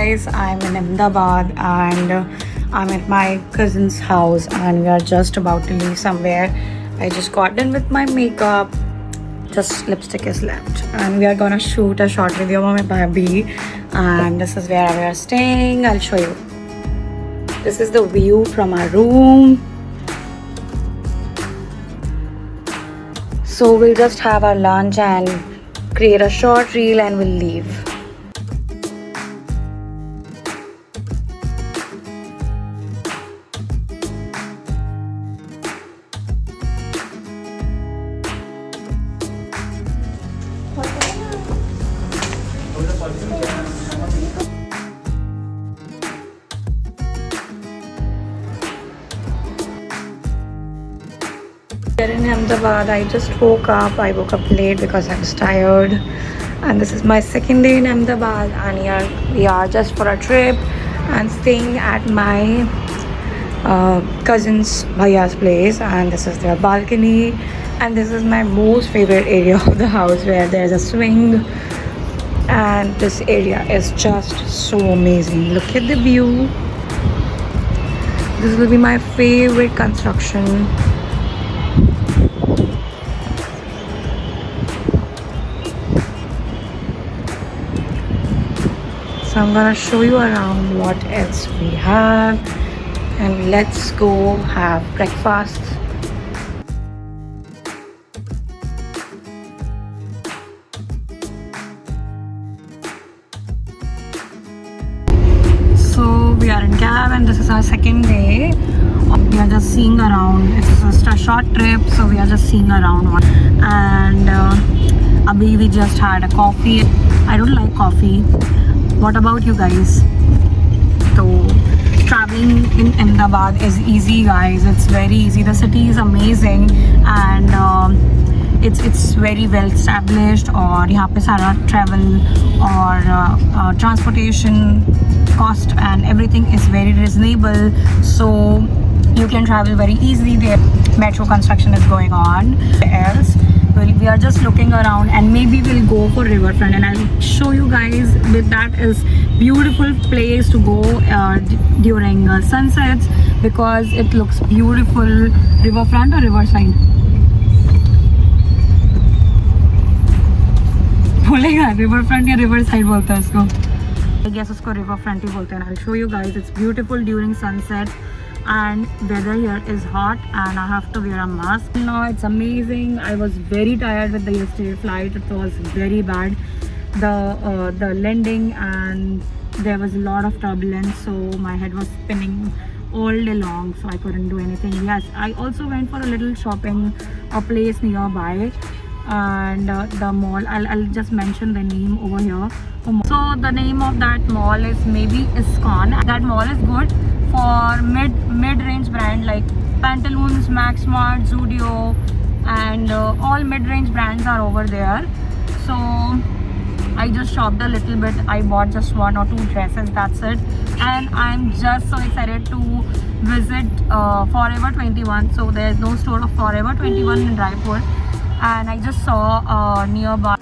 guys, I'm in Ahmedabad and I'm at my cousin's house and we are just about to leave somewhere. I just got done with my makeup, just lipstick is left and we are gonna shoot a short video of my baby and this is where we are staying. I'll show you. This is the view from our room. So we'll just have our lunch and create a short reel and we'll leave. We're in Ahmedabad. I just woke up. I woke up late because I was tired. And this is my second day in Ahmedabad. And here we are just for a trip and staying at my cousin's Bhaiya's place. And this is their balcony. And this is my most favorite area of the house where there's a swing. And this area is just so amazing. Look at the view. This will be my favorite construction. So I'm gonna show you around what else we have and let's go have breakfast. So we are in cab and this is our second day. We are just seeing around. It's just a short trip, so we are just seeing around. And Abhi, we just had a coffee. I don't like coffee. What about you guys? So traveling in Ahmedabad is easy, guys. It's very easy. The city is amazing and it's very well established. और यहाँ पे सारा travel और transportation cost and everything is very reasonable. So you can travel very easily. There metro construction is going on. Else we are just looking around and maybe we'll go for riverfront and I'll show you guys that is beautiful place to go during sunsets because it looks beautiful. Riverfront or riverside बोलेगा riverfront या riverside बोलता है उसको. I guess उसको riverfront ही बोलते हैं. I'll show you guys. It's beautiful during sunset and weather here is hot and I have to wear a mask. Now it's amazing. I was very tired with the yesterday flight. It was very bad. The landing and there was a lot of turbulence, so my head was spinning all day long, so I couldn't do anything. Yes, I also went for a little shopping, a place nearby and the mall. I'll just mention the name over here. So the name of that mall is maybe ISKCON. That mall is good for mid-range brand like Pantaloons, Maxmart, Zudio and all mid-range brands are over there. So I just shopped a little bit. I bought just 1 or 2 dresses, that's it. And I'm just so excited to visit Forever 21. So there's no store of Forever 21 in Raipur and I just saw nearby.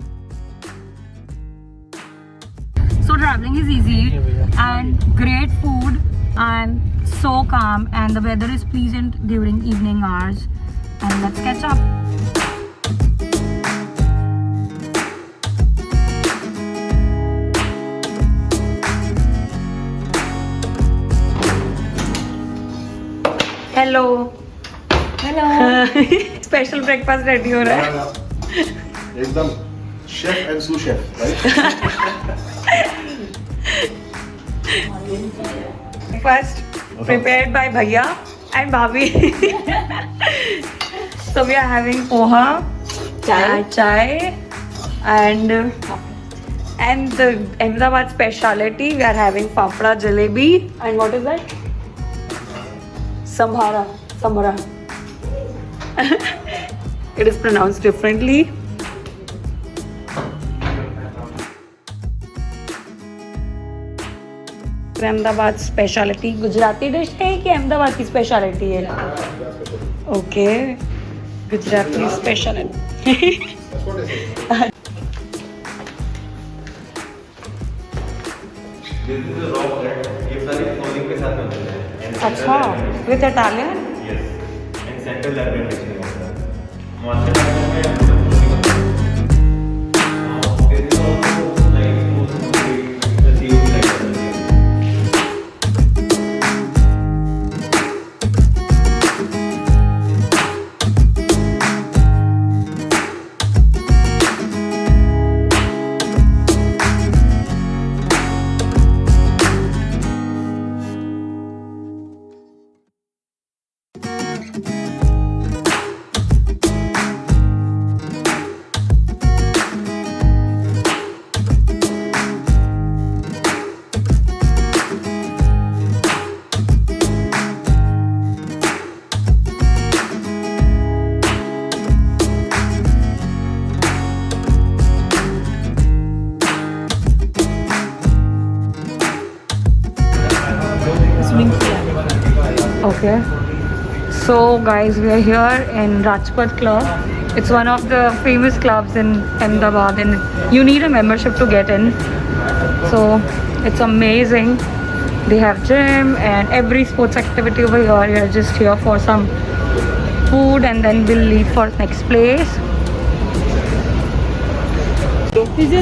So traveling is easy and great food and so calm and the weather is pleasant during evening hours. And let's catch up. Hello. Hello. Special breakfast ready हो रहा है. एकदम chef and sous chef, right? Breakfast prepared by Bhaiya and Bhabhi. So we are having poha, chai and the Ahmedabad speciality. We are having fafda, jalebi and what is that? Samhara. It is pronounced differently. Ahmedabad speciality Gujarati dish है कि अहमदाबाद की speciality है? Okay, Gujarati speciality. This is a raw bread. ये सारी clothing के साथ बनते हैं. And अच्छा, with Italian? Yes. And central Arabian mixing होता है. Master में there is also like smooth the COB like that. Okay. So guys, we are here in Rajpath Club. It's one of the famous clubs in Ahmedabad and you need a membership to get in. So it's amazing. They have gym and every sports activity over here. We are just here for some food and then we'll leave for next place.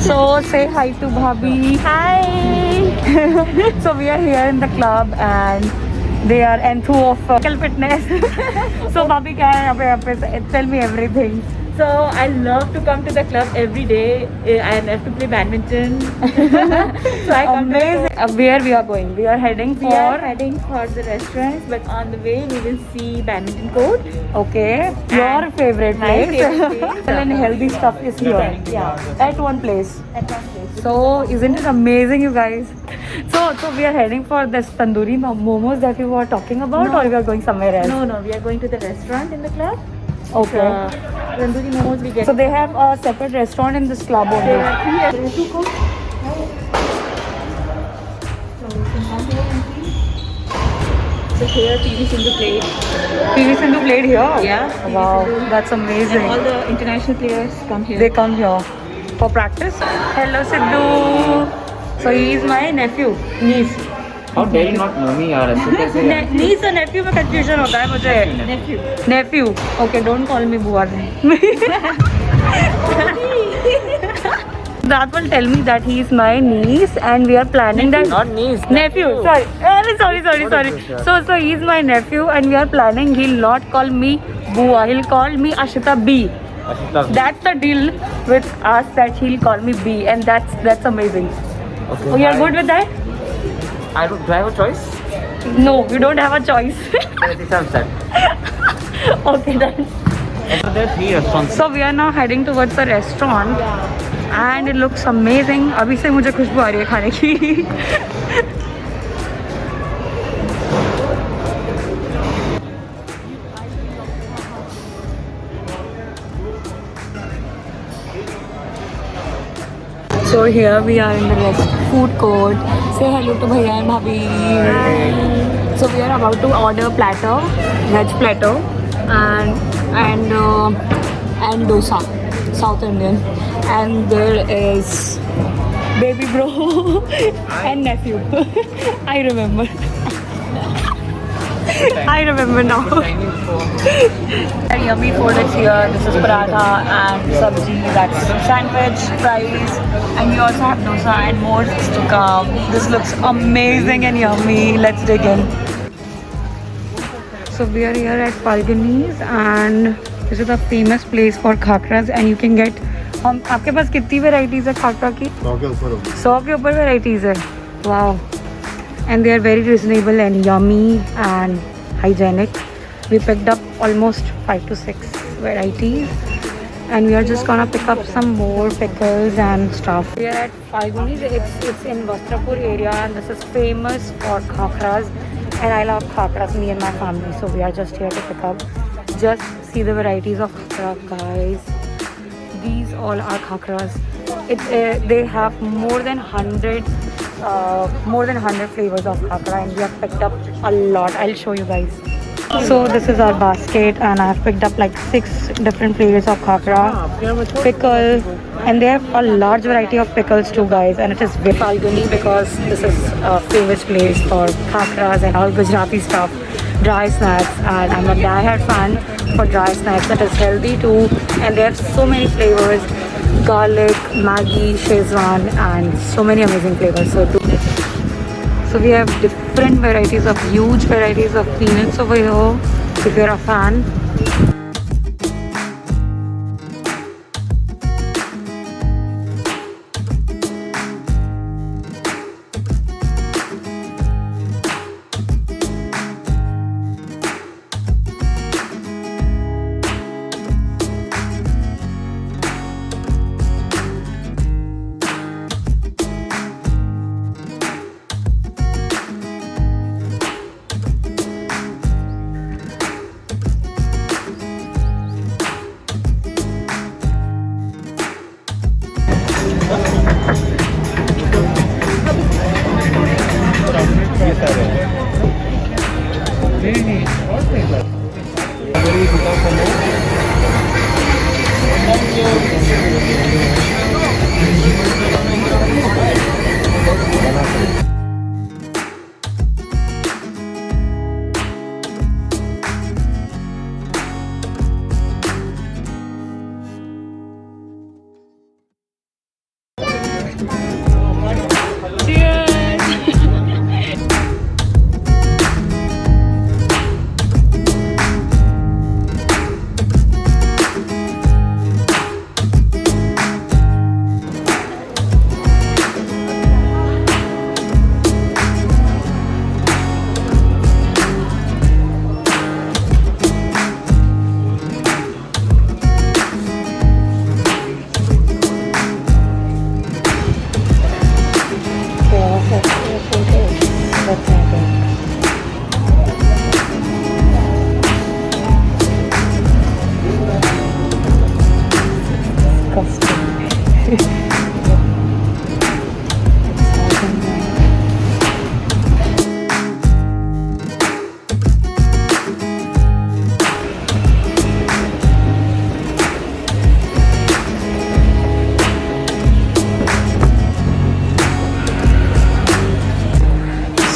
So say hi to Bhabhi. Hi. So we are here in the club and they are into of physical fitness. So Bhabhi, kya hai yahan pe? Tell me everything. So I love to come to the club every day and I have to play badminton. So I come Amazing. Where we are going? We are heading for. We are heading for the restaurants, but on the way we will see badminton court. Okay. Your And favorite my place. favorite place. And healthy stuff is here. Yeah, At one place. at one place. So isn't it amazing, you guys? So we are heading for this tandoori momos that we were talking about, No. or we are going somewhere else? No, we are going to the restaurant in the club. Okay. Tandoori momos we get. So they have a separate restaurant in this club there only. are 3 restaurants. So here TV Sindhu played. PV Sindhu played here? Yeah, PV Wow, Sindhu. that's amazing. And all the international players come here. They come here for practice. Hello Sidhu. So he is my nephew, niece. How dare you not know me यार ऐसे कैसे यार? niece और nephew में confusion होता है मुझे. Nephew. Nephew. Okay, don't call me बुआ then. That will tell me that he is my niece and we are planning that. Not niece. Nephew. Sorry. Sorry. So he is my nephew and we are planning. He'll not call me Bua. He'll call me Ashita B. Ashita. That's the deal with us that he'll call me B, and that's amazing. Okay. Oh, you're good with that? I don't. Do I have a choice? No, you don't have a choice. I'm set. Okay then. And there are 3 restaurants. So we are now heading towards the restaurant, and it looks amazing. अभी से मुझे खुशबू आ रही है खाने की. So here we are in the food court. Say hello to Bhaiya and Bhabhi. So we are about to order platter, veg platter, and dosa, South Indian. And there is baby bro and nephew. I remember. I remember now. Yummy food is here. This is paratha and sabji, that's sandwich, fries, and we also have dosa and more to come. This looks amazing and yummy. Let's dig in. So we are here at Falguni's and this is a famous place for khakras and you can get. आपके पास कितनी varieties है खाकरा की? 100 के ऊपर होगी. 100 के ऊपर varieties है. Wow. And they are very reasonable and yummy and hygienic. We picked up almost 5 to 6 varieties and we are just gonna pick up some more pickles and stuff. We are at Falguni's. It's in Vastrapur area and this is famous for khakras and I love khakras, me and my family, so we are just here to pick up. Just see the varieties of khakra, guys. These all are khakras. They have more than 100 flavors of khakra and we have picked up a lot. I'll show you guys. So this is our basket, and I've picked up like 6 different flavors of khakra, pickle, and they have a large variety of pickles too, guys. And it is Vipalguni because this is a famous place for khakras and all Gujarati stuff, dry snacks. And I'm a diehard fan for dry snacks. It is healthy too, and they have so many flavors: garlic, Maggi, Szechuan, and so many amazing flavors. So we have different varieties of huge varieties of peanuts over here if you're a fan.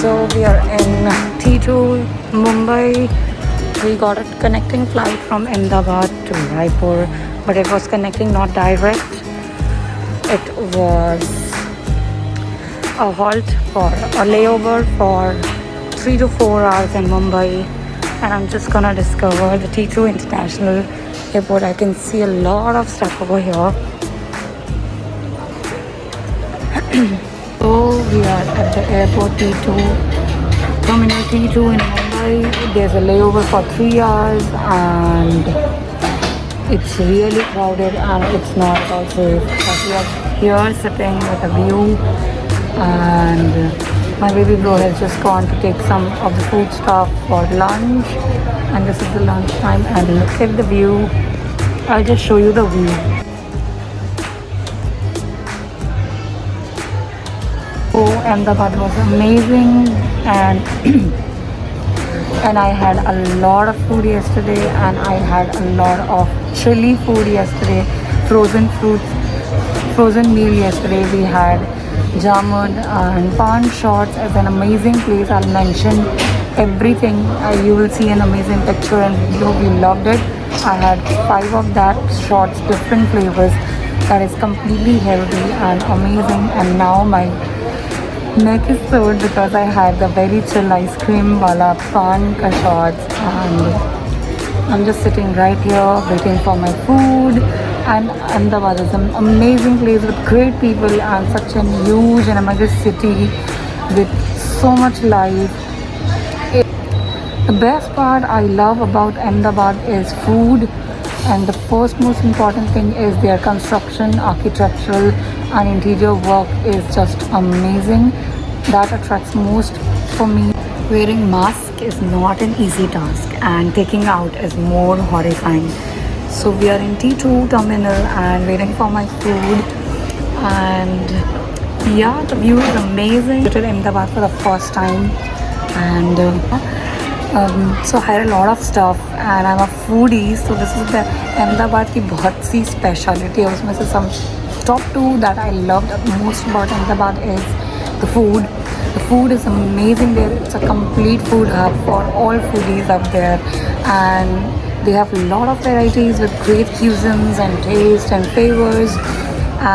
So we are in T2, Mumbai. We got a connecting flight from Ahmedabad to Raipur, but it was connecting, not direct. It was a halt for a layover for 3 to 4 hours in Mumbai, and I'm just gonna discover the T2 International Airport. I can see a lot of stuff over here. So we are at the airport T2, Terminal T2 in Mumbai. There's a layover for 3 hours and it's really crowded and it's not at all safe. But we are here sitting with a view, and my baby bro has just gone to take some of the food stuff for lunch, and this is the lunch time, and look at the view. I'll just show you the view. Oh, Ahmedabad was amazing, and and I had a lot of food yesterday, and I had a lot of chili food yesterday, frozen fruits, frozen meal yesterday. We had jamun and pan shots as an amazing place. I'll mention everything. You will see an amazing picture and video. We loved it. I had 5 of that shots, different flavors. That is completely healthy and amazing. And now my neck is sore because I had the very chill ice cream wala pan ka shots, and I'm just sitting right here waiting for my food. And Ahmedabad is an amazing place with great people and such a huge and amazing city with so much life. The best part I love about Ahmedabad is food, and the first most important thing is their construction, architectural and interior work is just amazing. That attracts most for me. Wearing mask is not an easy task, and taking out is more horrifying. So we are in T2 terminal and waiting for my food, and yeah, the view is amazing. I visited Ahmedabad for the first time, and So I had a lot of stuff and I'm a foodie, so this is the Ahmedabad की बहुत सी speciality है. उसमें से some top 2 that I loved most about Ahmedabad is the food. The food is amazing there. It's a complete food hub for all foodies up there, and they have a lot of varieties with great cuisines and taste and flavors.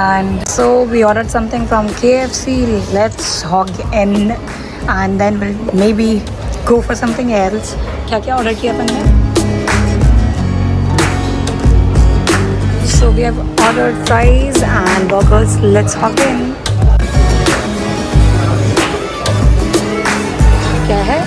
And so we ordered something from KFC. Let's hog in, and then we'll maybe go for something else. क्या order किया अपन ने? So we have ordered fries and burgers. Let's hog in. क्या है?